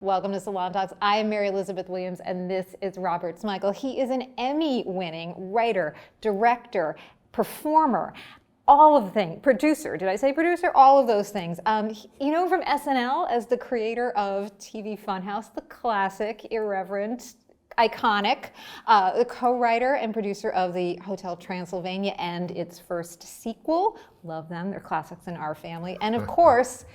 Welcome to Salon Talks. I am Mary Elizabeth Williams, and this is Robert Smigel. He is an Emmy-winning writer, director, performer, all of the things. Producer. Did I say producer? All of those things. You know from SNL as the creator of TV Funhouse, the classic, irreverent, iconic, the co-writer and producer of the Hotel Transylvania and its first sequel. Love them. They're classics in our family. And of course,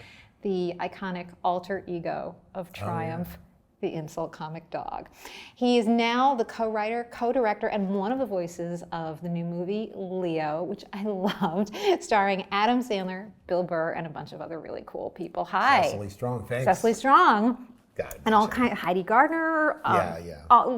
the iconic alter ego of Triumph, the insult comic dog. He is now the co-writer, co-director, and one of the voices of the new movie Leo, which I loved, starring Adam Sandler, Bill Burr, and a bunch of other really cool people. Hi. Cecily Strong, thanks. Cecily Strong. God, And all kind, Heidi Gardner.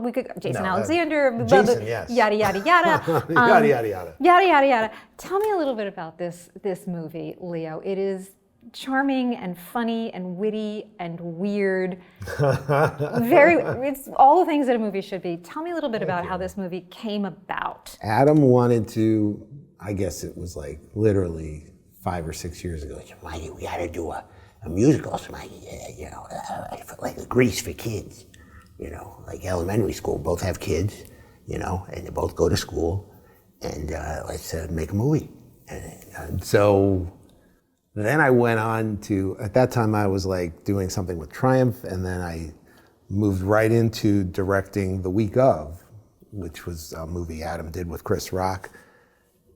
We could Jason No, Alexander. Jason, yes. Yada yada yada. Yada, yada, yada. Yada yada yada. Tell me a little bit about this movie, Leo. It is charming and funny and witty and weird. It's all the things that a movie should be. Tell me a little bit about how this movie came about. Adam wanted to, I guess it was like literally 5 or 6 years ago. He said, "Mikey, we got to do a musical, Mikey, like Grease for kids, like elementary school, both have kids, and they both go to school, and let's make a movie." And so then I went on to, at that time I was like doing something with Triumph, and then I moved right into directing The Week Of, which was a movie Adam did with Chris Rock.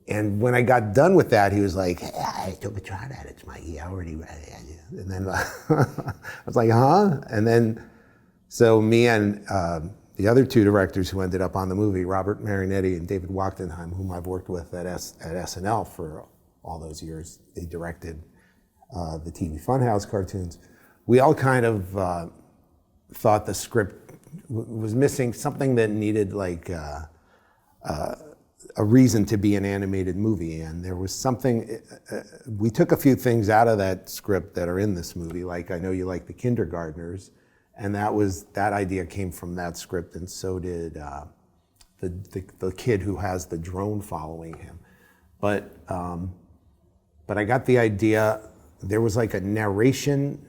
And when I got done with that, he was like, "Hey, I took a shot at it, Mikey. I already read it." And then I was like, huh? And then, so me and the other two directors who ended up on the movie, Robert Marinetti and David Wachtenheim, whom I've worked with at SNL for all those years, they directed the TV Funhouse cartoons. We all kind of thought the script was missing something that needed like a reason to be an animated movie, and there was something, we took a few things out of that script that are in this movie, like I Know You Like the Kindergartners, and that idea came from that script, and so did the kid who has the drone following him. But I got the idea, there was like a narration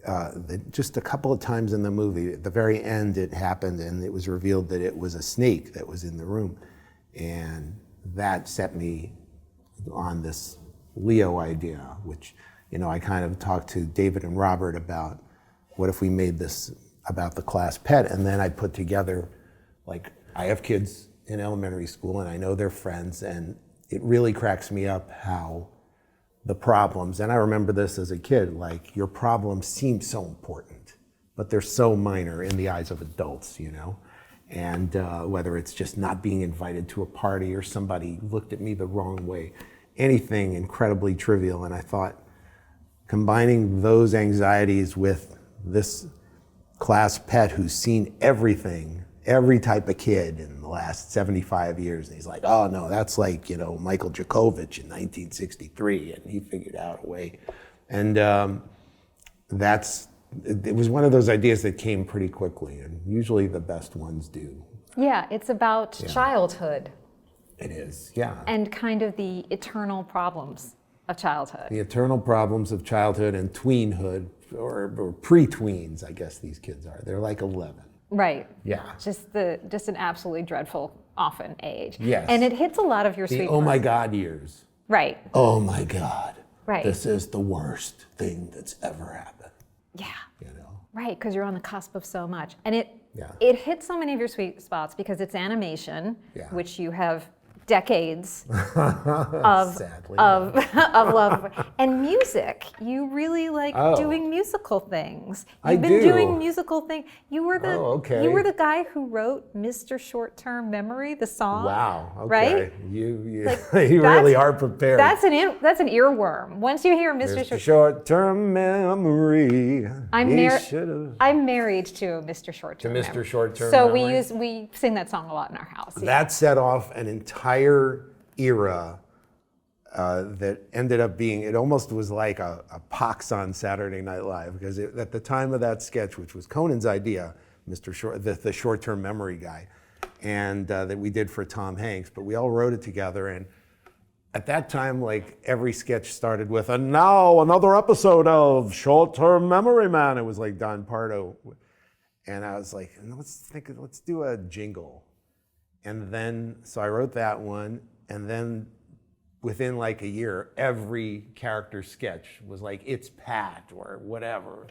that just a couple of times in the movie, at the very end it happened, and it was revealed that it was a snake that was in the room. And that set me on this Leo idea, which, I kind of talked to David and Robert about what if we made this about the class pet, and then I put together, like, I have kids in elementary school and I know they're friends, and it really cracks me up how the problems, and I remember this as a kid, like, your problems seem so important, but they're so minor in the eyes of adults, And whether it's just not being invited to a party or somebody looked at me the wrong way, anything incredibly trivial. And I thought combining those anxieties with this class pet who's seen everything, every type of kid in the last 75 years. And he's like, "Oh no, that's like, Michael Djokovic in 1963, and he figured out a way." And it was one of those ideas that came pretty quickly, and usually the best ones do. Yeah, it's about childhood. It is, yeah. And kind of the eternal problems of childhood. The eternal problems of childhood and tweenhood, or pre-tweens, I guess these kids are. They're like 11. Right. Yeah. Just an absolutely dreadful, often age. Yes. And it hits a lot of your The sweet oh my God years. Right. Oh my God. Right. This is the worst thing that's ever happened. Yeah. Right, because you're on the cusp of so much. And it hits so many of your sweet spots because it's animation, which you have decades of Sadly, of love, and music. You really like doing musical things. You've been doing musical things. You were the guy who wrote Mr. Short-Term Memory, the song. Wow. Okay. Right? You really are prepared. That's an earworm. Once you hear Mr. Short-Term Memory. I'm married to a Mr. Short-Term Memory. To Mr. Short-Term So Memory. we sing that song a lot in our house. Yeah. That set off an entire era that ended up being, it almost was like a pox on Saturday Night Live, because at the time of that sketch, which was Conan's idea, the short-term memory guy, and that we did for Tom Hanks, but we all wrote it together, and at that time, like every sketch started with, and now another episode of Short-Term Memory Man. It was like Don Pardo. And I was like, let's do a jingle. And then, so I wrote that one, and then within like a year, every character sketch was like, it's Pat or whatever.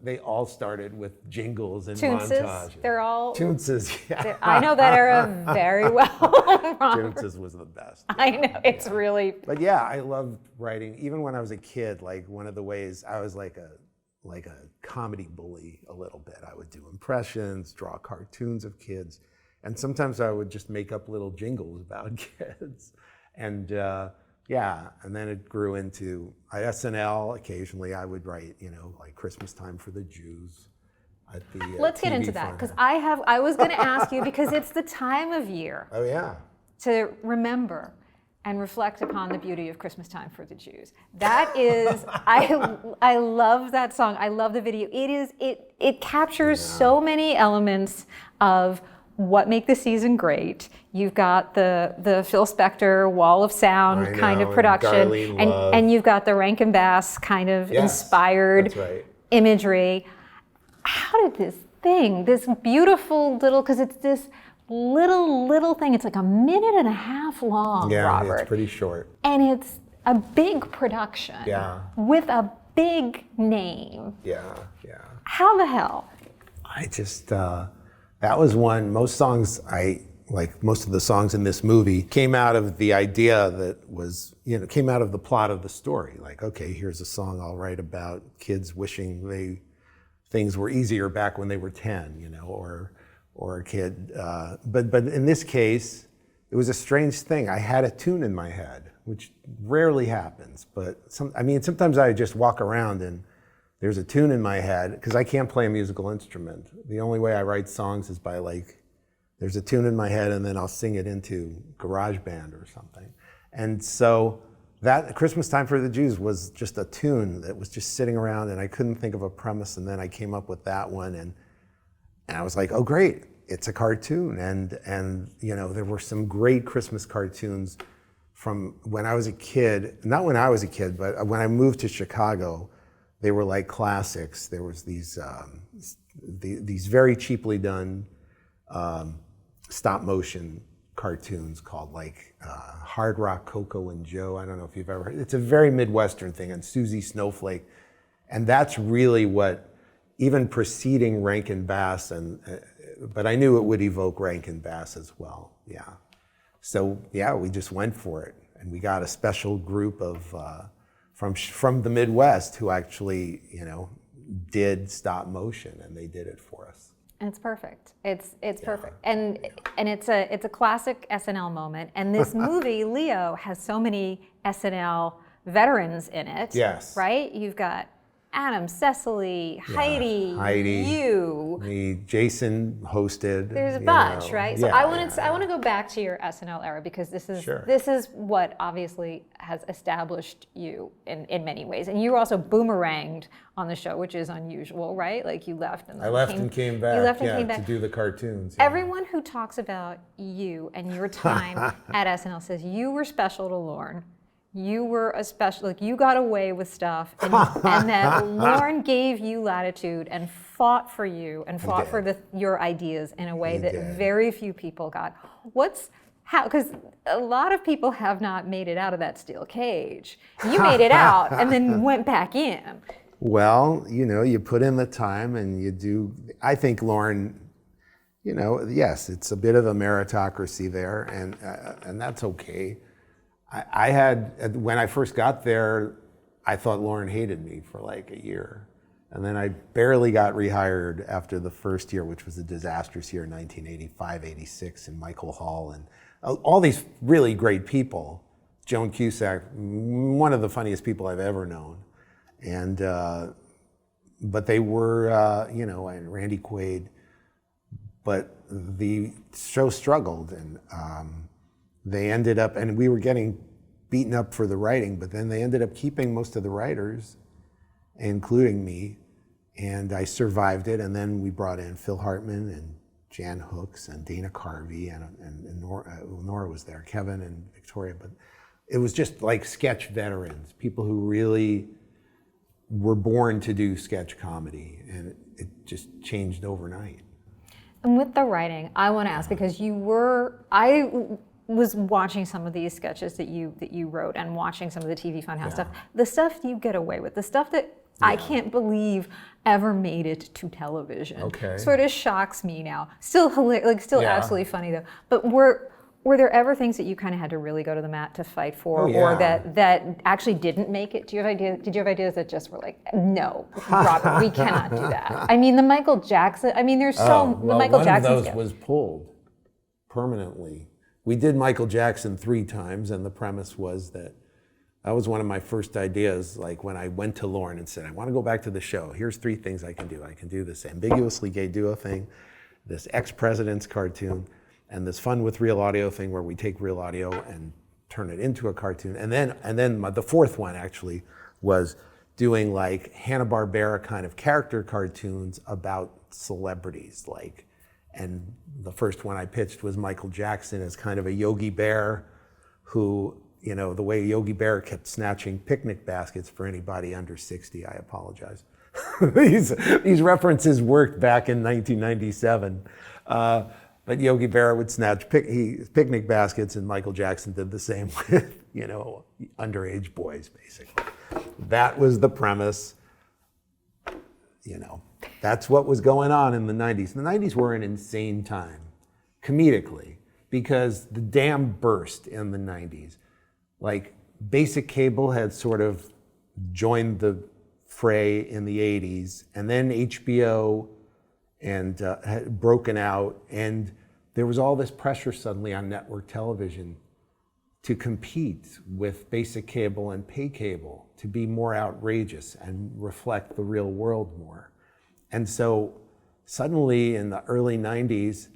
They all started with jingles and montages. They're all Toonses, yeah. I know that era very well. Toonses was the best. I know, it's really. But yeah, I loved writing. Even when I was a kid, like one of the ways I was like a comedy bully a little bit. I would do impressions, draw cartoons of kids, and sometimes I would just make up little jingles about kids. And yeah, and then it grew into SNL. Occasionally I would write, like Christmastime for the Jews at the Let's get TV into that, because format. I was going to ask you, because it's the time of year Oh yeah. to remember and reflect upon the beauty of Christmastime for the Jews. That is, I love that song. I love the video. It captures so many elements of what make the season great. You've got the Phil Spector wall of sound kind of production, and you've got the Rankin Bass kind of inspired imagery. How did this beautiful little, because it's this little thing, it's like a minute and a half long, Robert. It's pretty short. And it's a big production with a big name. Yeah. How the hell? I just, that was one, most songs most of the songs in this movie came out of the idea that was, came out of the plot of the story. Like, okay, here's a song I'll write about kids wishing things were easier back when they were 10, or a kid. But in this case, it was a strange thing. I had a tune in my head, which rarely happens. But sometimes I just walk around and there's a tune in my head, because I can't play a musical instrument. The only way I write songs is by there's a tune in my head and then I'll sing it into GarageBand or something. And so that Christmastime for the Jews was just a tune that was just sitting around, and I couldn't think of a premise, and then I came up with that one, and I was like, oh great, it's a cartoon. And there were some great Christmas cartoons from when I was a kid, not when I was a kid, but when I moved to Chicago. They were like classics. There was these very cheaply done stop motion cartoons called Hard Rock Coco and Joe. I don't know if you've ever heard. It's a very Midwestern thing, and Susie Snowflake. And that's really what, even preceding Rankin Bass, but I knew it would evoke Rankin Bass as well, yeah. So yeah, we just went for it. And we got a special group of, from the Midwest who actually, did stop motion, and they did it for us. And it's perfect. It's perfect. And it's a classic SNL moment. And this movie, Leo, has so many SNL veterans in it. Yes. Right? You've got Adam, Cecily, Heidi, you. Me, Jason hosted. There's a bunch, right? So I want to go back to your SNL era, because this is what obviously has established you in many ways. And you were also boomeranged on the show, which is unusual, right? Like you left and I left and came back. You left and came back to do the cartoons. Yeah. Everyone who talks about you and your time at SNL says you were special to Lorne. You were you got away with stuff, and that Lorne gave you latitude and fought for you and fought for your ideas in a way that very few people got. Because a lot of people have not made it out of that steel cage. You made it out and then went back in. Well, you put in the time and you do. I think Lorne, yes, it's a bit of a meritocracy there, and that's okay. I had, when I first got there, I thought Lorne hated me for like a year. And then I barely got rehired after the first year, which was a disastrous year, 1985, 86, in Michael Hall, and all these really great people. Joan Cusack, one of the funniest people I've ever known. And, but they were, and Randy Quaid, but the show struggled, and they ended up, and we were getting beaten up for the writing, but then they ended up keeping most of the writers, including me, and I survived it. And then we brought in Phil Hartman and Jan Hooks and Dana Carvey, and Nora was there, Kevin and Victoria. But it was just like sketch veterans, people who really were born to do sketch comedy, and it just changed overnight. And with the writing, I want to ask, because I was watching some of these sketches that you wrote and watching some of the TV Funhouse stuff. The stuff you get away with, the stuff that I can't believe ever made it to television. Okay. Sort of shocks me now. Still absolutely funny though. But were there ever things that you kind of had to really go to the mat to fight for, or that actually didn't make it? Did you have ideas that just were like, no, Robert, we cannot do that? I mean, the Michael Jackson. I mean, there's the Michael Jackson. One of those was pulled permanently. We did Michael Jackson 3 times, and the premise was that was one of my first ideas. Like when I went to Lorne and said, I want to go back to the show. Here's 3 things I can do. I can do this Ambiguously Gay Duo thing, this ex-president's cartoon, and this Fun with Real Audio thing where we take real audio and turn it into a cartoon. And then the 4th one actually was doing like Hanna-Barbera kind of character cartoons about celebrities, like, and the first one I pitched was Michael Jackson as kind of a Yogi Bear who, you know, the way Yogi Bear kept snatching picnic baskets for anybody under 60, I apologize. These references worked back in 1997. But Yogi Berra would snatch picnic baskets, and Michael Jackson did the same with, you know, underage boys, basically. That was the premise. You know, that's what was going on in the 90s. The 90s were an insane time, comedically, because the dam burst in the 90s. Like, basic cable had sort of joined the fray in the 80s, and then HBO and had broken out, and there was all this pressure suddenly on network television to compete with basic cable and pay cable, to be more outrageous and reflect the real world more. And so suddenly in the early 90s,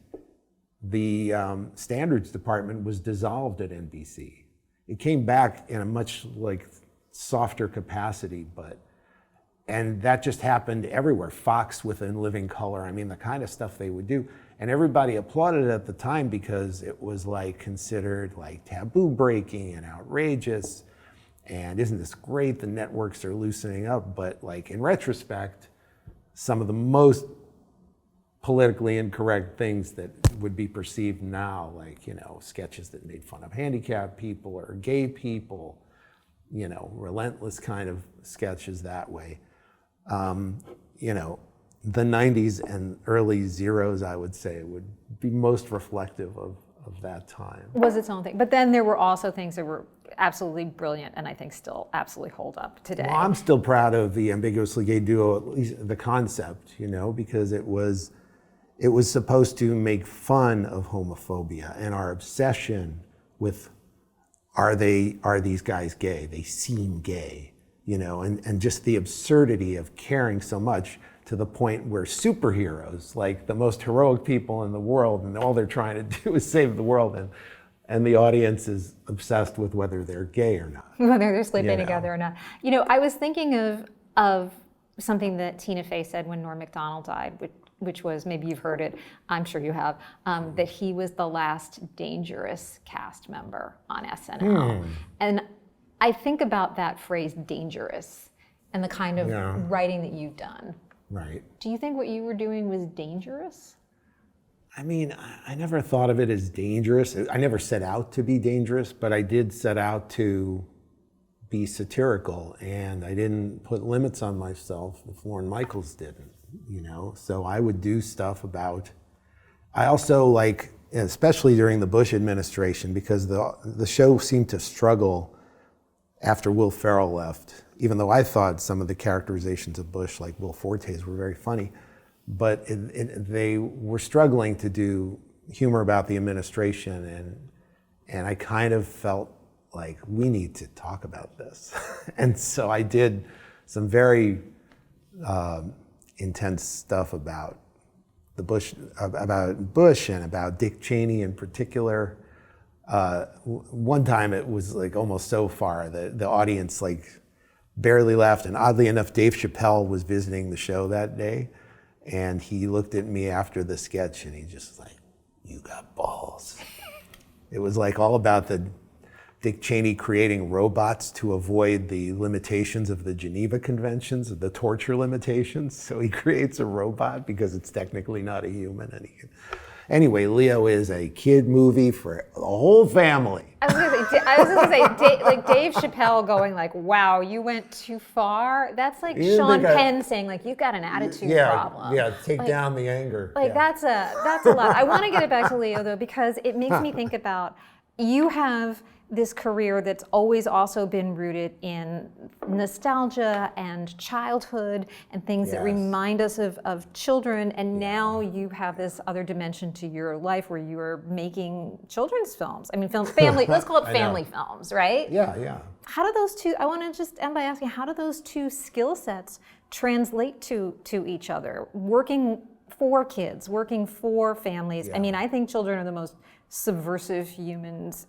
the standards department was dissolved at NBC. It came back in a much like softer capacity, and that just happened everywhere. Fox with In Living Color, I mean, the kind of stuff they would do. And everybody applauded it at the time because it was like considered like taboo breaking and outrageous. And isn't this great? The networks are loosening up. But like in retrospect, some of the most politically incorrect things that would be perceived now, like, you know, sketches that made fun of handicapped people or gay people, you know, relentless kind of sketches that way. You know, the 90s and early zeros, I would say, would be most reflective of that time. Was its own thing. But then there were also things that were absolutely brilliant and I think still absolutely hold up today. Well, I'm still proud of the Ambiguously Gay Duo, at least the concept, you know, because it was supposed to make fun of homophobia and our obsession with are these guys gay? They seem gay, you know, and just the absurdity of caring so much to the point where superheroes, like the most heroic people in the world, and all they're trying to do is save the world, and the audience is obsessed with whether they're gay or not. Whether they're sleeping together or not. You know, I was thinking of something that Tina Fey said when Norm Macdonald died, which was, maybe you've heard it, I'm sure you have, that he was the last dangerous cast member on SNL. And I think about that phrase, dangerous, and the kind of writing that you've done. Right. Do you think what you were doing was dangerous? I mean, I never thought of it as dangerous. I never set out to be dangerous, but I did set out to be satirical, and I didn't put limits on myself if Lorne Michaels didn't, you know? So I would do stuff about, I also like, especially during the Bush administration, because the show seemed to struggle after Will Ferrell left, even though I thought some of the characterizations of Bush, like Will Forte's, were very funny, but they were struggling to do humor about the administration, and I kind of felt like, we need to talk about this. And so I did some very intense stuff about the Bush, and about Dick Cheney in particular. One time it was like almost so far that the audience like barely laughed, and oddly enough, Dave Chappelle was visiting the show that day, and he looked at me after the sketch and he just was like, "You got balls." It was like all about the Dick Cheney creating robots to avoid the limitations of the Geneva Conventions, the torture limitations. So he creates a robot because it's technically not a human. Anyway, Leo is a kid movie for the whole family. I was gonna say, like Dave Chappelle going like, "Wow, you went too far." That's like Sean Penn saying like, "You've got an attitude problem." Yeah, take down the anger. Like that's a lot. I want to get it back to Leo though, because it makes me think about, you have this career that's always also been rooted in nostalgia and childhood and things that remind us of children, and now you have this other dimension to your life where you are making children's films. I mean, family, let's call it family films, right? Yeah. How do those two, I want to just end by asking, how do those two skill sets translate to each other? Working for kids, working for families. I mean, I think children are the most subversive humans,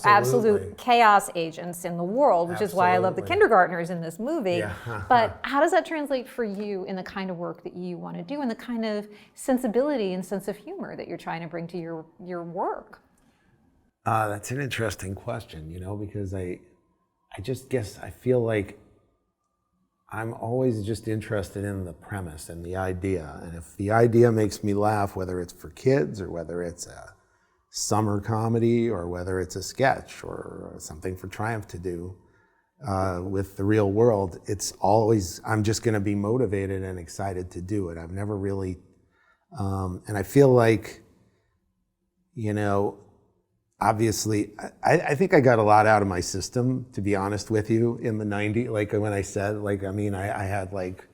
absolute chaos agents in the world, which is why I love the kindergartners in this movie. But how does that translate for you in the kind of work that you want to do and the kind of sensibility and sense of humor that you're trying to bring to your work? That's an interesting question, because I just guess I feel like I'm always just interested in the premise and the idea. And if the idea makes me laugh, whether it's for kids or whether it's a summer comedy or whether it's a sketch or something for Triumph to do with the real world, it's always, I'm just going to be motivated and excited to do it. I've never really, and I feel like, obviously, I think I got a lot out of my system, to be honest with you, in the 90s. Like when I said, I had like,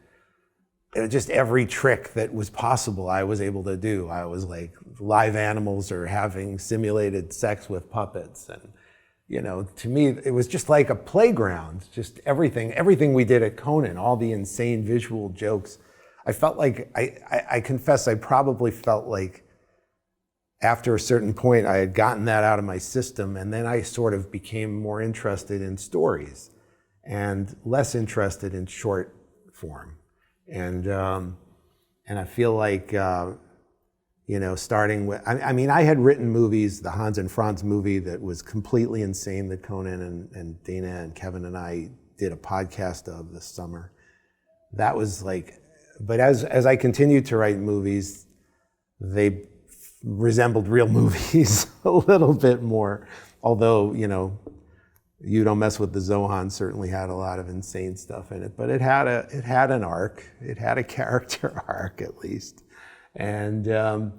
just every trick that was possible I was able to do. I was like live animals or having simulated sex with puppets. And, to me, it was just like a playground, just everything we did at Conan, all the insane visual jokes. I felt like, I confess, I probably felt like after a certain point, I had gotten that out of my system, and then I sort of became more interested in stories and less interested in short form. And I feel like, starting with, I had written movies, the Hans and Franz movie that was completely insane that Conan and Dana and Kevin and I did a podcast of this summer. That was like, but as I continued to write movies, they resembled real movies a little bit more, although, You Don't Mess with the Zohan certainly had a lot of insane stuff in it, but it had an arc. It had a character arc, at least. And by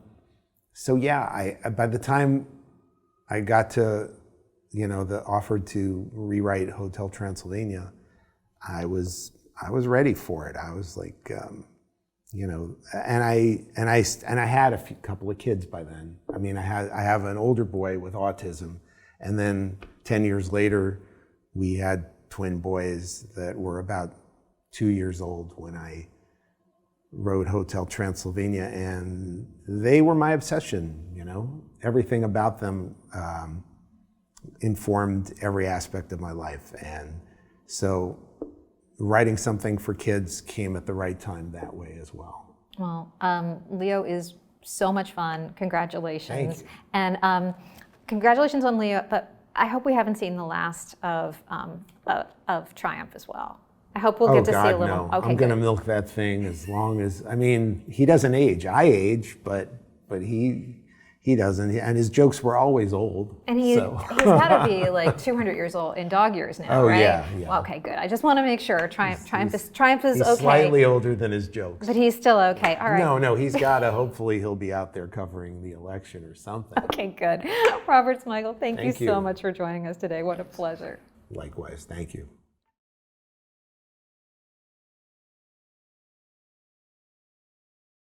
the time I got to, the offer to rewrite Hotel Transylvania, I was ready for it. I was like, and I had a couple of kids by then. I have an older boy with autism, and then 10 years later, we had twin boys that were about 2 years old when I wrote Hotel Transylvania, and they were my obsession. Everything about them informed every aspect of my life, and so writing something for kids came at the right time that way as well. Well, Leo is so much fun. Congratulations. Thank you. And congratulations on Leo, but I hope we haven't seen the last of Triumph as well. I hope we'll get to see a little. No. Okay, I'm going to milk that thing as long as, he doesn't age. I age, but he doesn't, and his jokes were always old. And he's got to be like 200 years old in dog years now, right? Yeah. Well, okay, good. I just want to make sure Triumph is okay. He's slightly older than his jokes. But he's still okay. All right. No, he's got to, hopefully he'll be out there covering the election or something. Okay, good. Robert Smigel, thank you so much for joining us today. What a pleasure. Likewise, thank you.